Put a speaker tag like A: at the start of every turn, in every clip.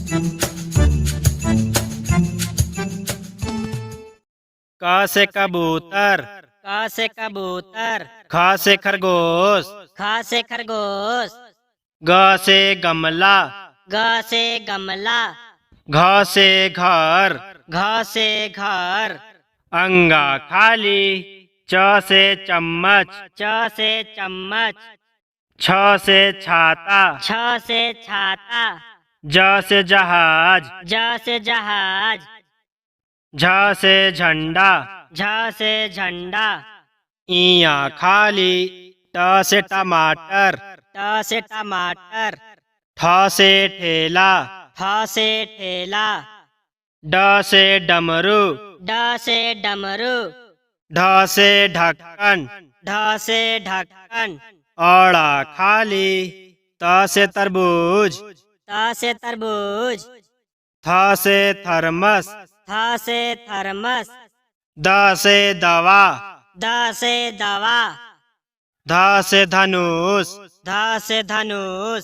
A: क से कबूतर,
B: क से कबूतर,
A: ख से खरगोश,
B: ख से खरगोश,
A: ग से गमला,
B: ग से गमला,
A: घ से घर,
B: घ से घर,
A: अंगा खाली, च से चम्मच,
B: च से चम्मच,
A: छ से छाता,
B: छ से छाता,
A: ज से जहाज,
B: ज से जहाज,
A: झ से झंडा,
B: झ से झंडा,
A: इया खाली, ट से टमाटर,
B: ट से टमाटर,
A: ठ से ठेला,
B: ठ से ठेला,
A: ड से डमरू,
B: ड से डमरू,
A: ढ से ढक्कन,
B: ढ से ढक्कन,
A: औड़ा खाली, त से तरबूज,
B: त से तरबूज,
A: थ से थर्मस,
B: थ से थर्मस,
A: द से दवा,
B: द से दवा,
A: ध से धनुष,
B: ध से धनुष,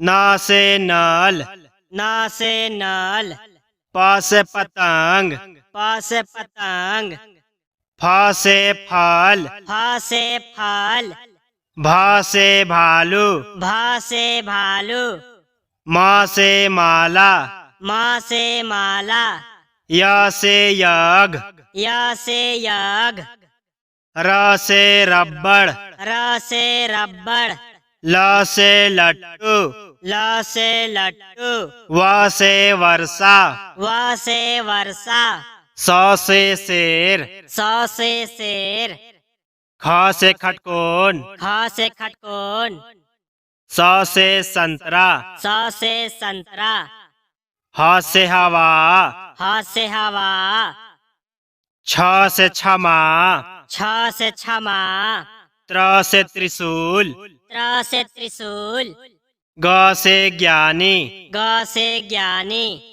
A: न से नल,
B: न से नल,
A: प से पतंग,
B: प से पतंग,
A: फ से फल,
B: फ से फल,
A: भ से भालू,
B: भ से भालू,
A: म से माला,
B: म से माला,
A: य से यज्ञ,
B: य से यज्ञ,
A: र से रबड़,
B: र से रबड़,
A: ल से लट्टू,
B: ल से लट्टू,
A: व से वर्षा,
B: व से वर्षा,
A: स से शेर,
B: स से शेर,
A: ख से खटकोन,
B: ख से खटकोन,
A: स से संतरा,
B: स से संतरा,
A: ह से हवा,
B: ह से हवा,
A: छ से क्षमा,
B: छ से क्षमा,
A: त्र से त्रिशूल,
B: त्र से त्रिशूल,
A: ग से ज्ञानी,
B: ग से ज्ञानी,